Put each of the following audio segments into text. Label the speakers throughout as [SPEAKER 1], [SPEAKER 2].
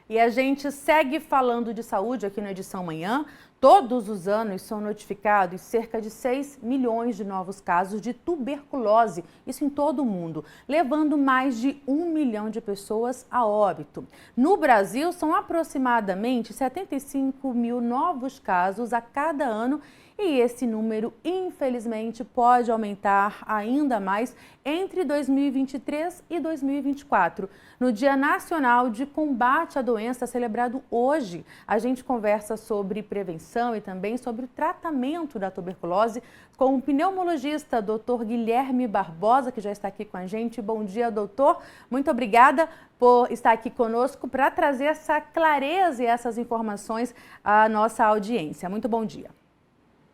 [SPEAKER 1] E a gente segue falando de saúde aqui na Edição Manhã. Todos os anos são notificados cerca de 6 milhões de novos casos de tuberculose, isso em todo o mundo, levando mais de 1 milhão de pessoas a óbito. No Brasil, são aproximadamente 75 mil novos casos a cada ano. E esse número, infelizmente, pode aumentar ainda mais entre 2023 e 2024. No Dia Nacional de Combate à Doença, celebrado hoje, a gente conversa sobre prevenção e também sobre o tratamento da tuberculose com o pneumologista Dr. Guilherme Barbosa, que já está aqui com a gente. Bom dia, doutor. Muito obrigada por estar aqui conosco para trazer essa clareza e essas informações à nossa audiência. Muito bom dia.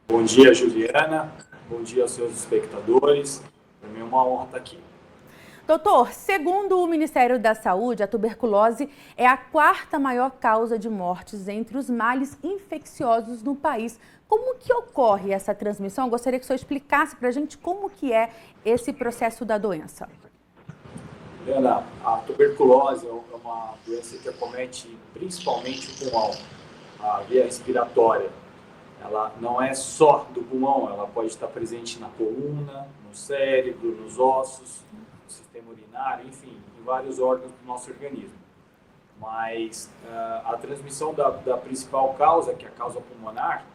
[SPEAKER 2] Bom dia, Juliana. Bom dia aos seus espectadores. Para mim é uma honra estar aqui.
[SPEAKER 1] Doutor, segundo o Ministério da Saúde, a tuberculose é a quarta maior causa de mortes entre os males infecciosos no país. Como que ocorre essa transmissão? Eu gostaria que o senhor explicasse para a gente como que é esse processo da doença.
[SPEAKER 2] Juliana, a tuberculose é uma doença que acomete principalmente o pulmão, a via respiratória. Ela não é só do pulmão, ela pode estar presente na coluna, no cérebro, nos ossos, no sistema urinário, enfim, em vários órgãos do nosso organismo. Mas a transmissão da principal causa, que é a causa pulmonar,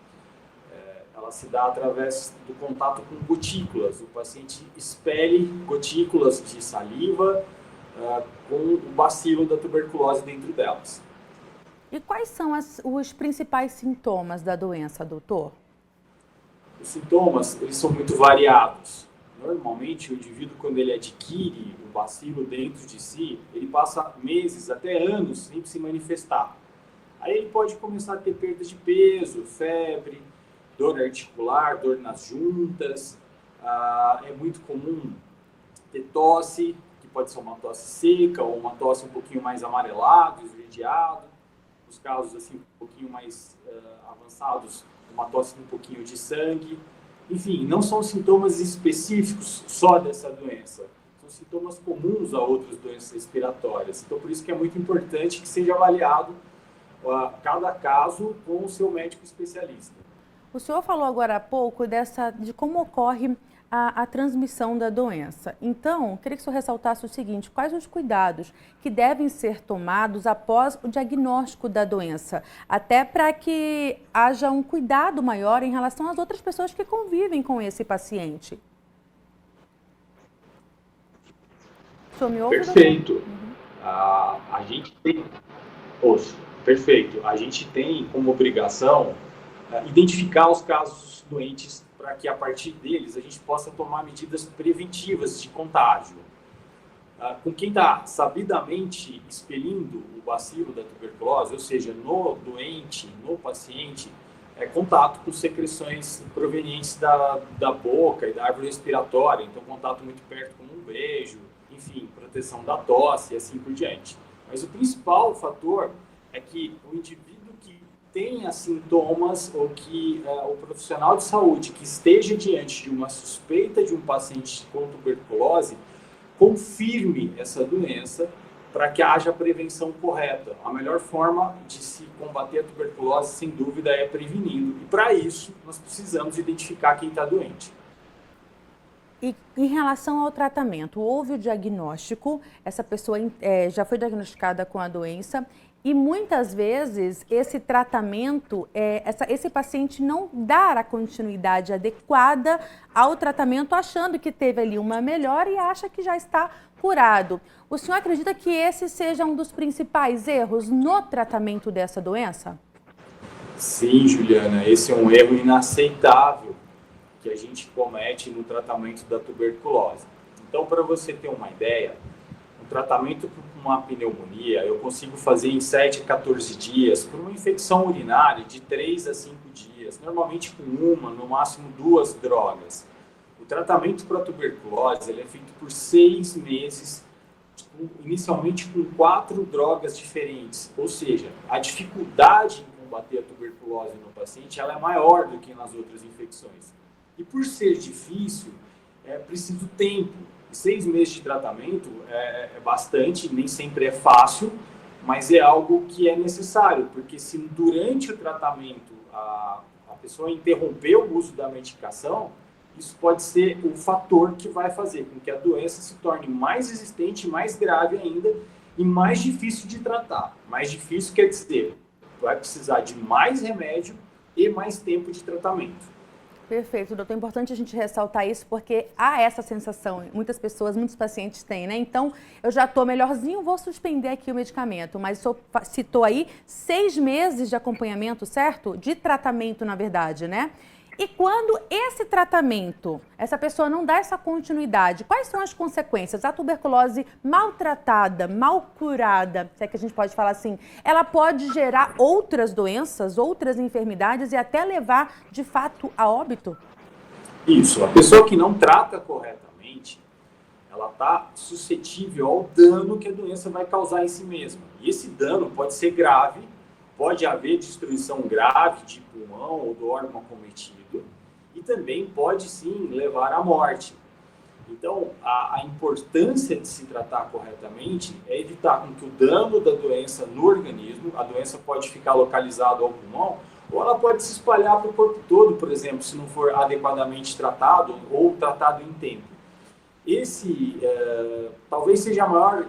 [SPEAKER 2] ela se dá através do contato com gotículas. O paciente expele gotículas de saliva com o bacilo da tuberculose dentro delas.
[SPEAKER 1] E quais são os principais sintomas da doença, doutor?
[SPEAKER 2] Os sintomas, eles são muito variados. Normalmente, o indivíduo, quando ele adquire o bacilo dentro de si, ele passa meses, até anos, sem se manifestar. Aí ele pode começar a ter perda de peso, febre, dor articular, dor nas juntas. É muito comum ter tosse, que pode ser uma tosse seca ou uma tosse um pouquinho mais amarelado, esverdeado. Os casos assim um pouquinho mais avançados, uma tosse com um pouquinho de sangue. Enfim, não são sintomas específicos só dessa doença. São sintomas comuns a outras doenças respiratórias. Então, por isso que é muito importante que seja avaliado cada caso com o seu médico especialista.
[SPEAKER 1] O senhor falou agora há pouco de como ocorre a transmissão da doença. Então, queria que o senhor ressaltasse o seguinte: quais os cuidados que devem ser tomados após o diagnóstico da doença, até para que haja um cuidado maior em relação às outras pessoas que convivem com esse paciente? O senhor me ouve?
[SPEAKER 2] Perfeito. A gente tem... Perfeito. A gente tem como obrigação identificar os casos doentes para que, a partir deles, a gente possa tomar medidas preventivas de contágio. Com quem está sabidamente expelindo o bacilo da tuberculose, ou seja, no doente, no paciente, contato com secreções provenientes da boca e da árvore respiratória, então contato muito perto como um beijo, enfim, proteção da tosse e assim por diante. Mas o principal fator é que o indivíduo que tenha sintomas ou que o profissional de saúde que esteja diante de uma suspeita de um paciente com tuberculose confirme essa doença para que haja a prevenção correta. A melhor forma de se combater a tuberculose, sem dúvida, é prevenindo. E para isso, nós precisamos identificar quem está doente.
[SPEAKER 1] E em relação ao tratamento, houve o diagnóstico, essa pessoa já foi diagnosticada com a doença, e muitas vezes esse tratamento, esse paciente não dá a continuidade adequada ao tratamento, achando que teve ali uma melhora e acha que já está curado. O senhor acredita que esse seja um dos principais erros no tratamento dessa doença?
[SPEAKER 2] Sim, Juliana, esse é um erro inaceitável que a gente comete no tratamento da tuberculose. Então, para você ter uma ideia, o tratamento por uma pneumonia eu consigo fazer em 7 a 14 dias, por uma infecção urinária de 3 a 5 dias, normalmente com uma, no máximo 2 drogas. O tratamento para a tuberculose ele é feito por 6 meses, inicialmente com 4 drogas diferentes, ou seja, a dificuldade em combater a tuberculose no paciente ela é maior do que nas outras infecções. E por ser difícil, é preciso tempo. 6 meses de tratamento é bastante, nem sempre é fácil, mas é algo que é necessário, porque se durante o tratamento a pessoa interromper o uso da medicação, isso pode ser o fator que vai fazer com que a doença se torne mais resistente, mais grave ainda e mais difícil de tratar. Mais difícil quer dizer, vai precisar de mais remédio e mais tempo de tratamento.
[SPEAKER 1] Perfeito, doutor. É importante a gente ressaltar isso porque há essa sensação, muitas pessoas, muitos pacientes têm, né? Então, eu já estou melhorzinho, vou suspender aqui o medicamento, mas o senhor citou aí 6 meses de acompanhamento, certo? De tratamento, na verdade, né? E quando esse tratamento, essa pessoa não dá essa continuidade, quais são as consequências? A tuberculose maltratada, mal curada, se é que a gente pode falar assim, ela pode gerar outras doenças, outras enfermidades e até levar, de fato, a óbito?
[SPEAKER 2] Isso, a pessoa que não trata corretamente, ela está suscetível ao dano que a doença vai causar em si mesma. E esse dano pode ser grave, pode haver destruição grave de pulmão ou do órgão acometido e também pode sim levar à morte. Então, a importância de se tratar corretamente é evitar com que o dano da doença no organismo, a doença pode ficar localizada ao pulmão, ou ela pode se espalhar para o corpo todo, por exemplo, se não for adequadamente tratado ou tratado em tempo. Esse talvez seja a maior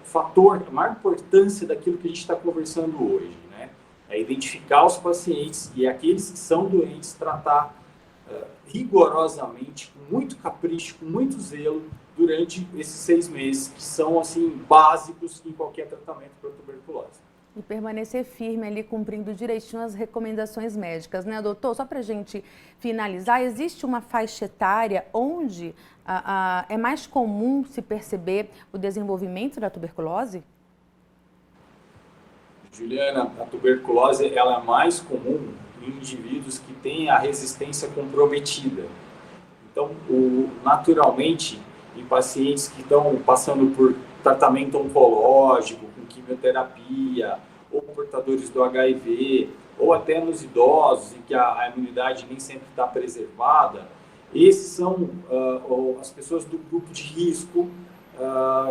[SPEAKER 2] fator, a maior importância daquilo que a gente está conversando hoje, né? É identificar os pacientes e aqueles que são doentes, tratar rigorosamente, com muito capricho, com muito zelo, durante esses 6 meses, que são, assim, básicos em qualquer tratamento para tuberculose.
[SPEAKER 1] E permanecer firme ali, cumprindo direitinho as recomendações médicas, né, doutor? Só para a gente finalizar, existe uma faixa etária onde é mais comum se perceber o desenvolvimento da tuberculose?
[SPEAKER 2] Juliana, a tuberculose ela é mais comum em indivíduos que têm a resistência comprometida. Então, naturalmente, em pacientes que estão passando por tratamento oncológico, com quimioterapia, ou portadores do HIV, ou até nos idosos, em que a imunidade nem sempre está preservada, esses são as pessoas do grupo de risco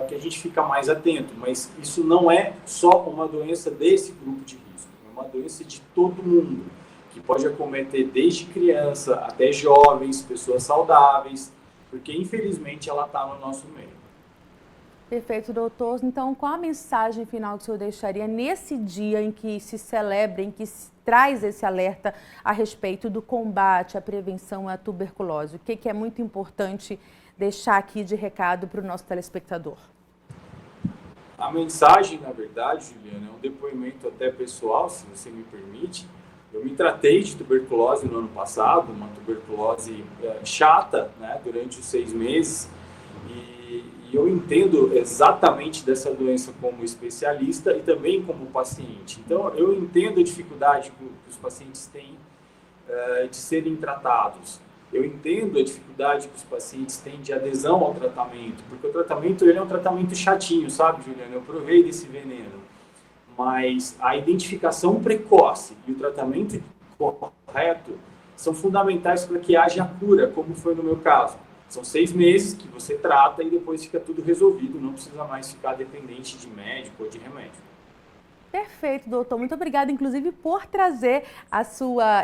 [SPEAKER 2] que a gente fica mais atento. Mas isso não é só uma doença desse grupo de risco, é uma doença de todo mundo, que pode acometer desde criança até jovens, pessoas saudáveis, porque infelizmente ela está no nosso meio.
[SPEAKER 1] Perfeito, doutor. Então, qual a mensagem final que o senhor deixaria nesse dia em que se celebra, em que se traz esse alerta a respeito do combate, à prevenção à tuberculose? O que é muito importante deixar aqui de recado para o nosso telespectador?
[SPEAKER 2] A mensagem, na verdade, Juliana, é um depoimento até pessoal, se você me permite. Eu me tratei de tuberculose no ano passado, uma tuberculose chata, né, durante os 6 meses, e eu entendo exatamente dessa doença como especialista e também como paciente. Então, eu entendo a dificuldade que os pacientes têm de serem tratados. Eu entendo a dificuldade que os pacientes têm de adesão ao tratamento, porque o tratamento ele é um tratamento chatinho, sabe, Juliana? Eu provei desse veneno. Mas a identificação precoce e o tratamento correto são fundamentais para que haja cura, como foi no meu caso. São 6 meses que você trata e depois fica tudo resolvido, não precisa mais ficar dependente de médico ou de remédio.
[SPEAKER 1] Perfeito, doutor. Muito obrigada, inclusive, por trazer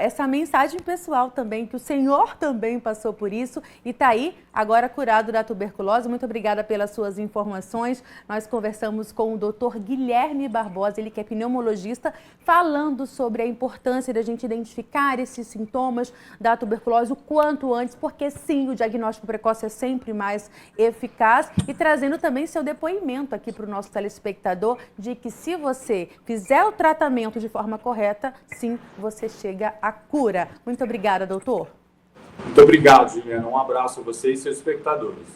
[SPEAKER 1] essa mensagem pessoal também, que o senhor também passou por isso e está aí, agora curado da tuberculose. Muito obrigada pelas suas informações. Nós conversamos com o doutor Guilherme Barbosa, ele que é pneumologista, falando sobre a importância da gente identificar esses sintomas da tuberculose o quanto antes, porque sim, o diagnóstico precoce é sempre mais eficaz, e trazendo também seu depoimento aqui para o nosso telespectador de que se você fizer o tratamento de forma correta, sim, você chega à cura. Muito obrigada, doutor.
[SPEAKER 2] Muito obrigado, Juliana. Um abraço a você e seus espectadores.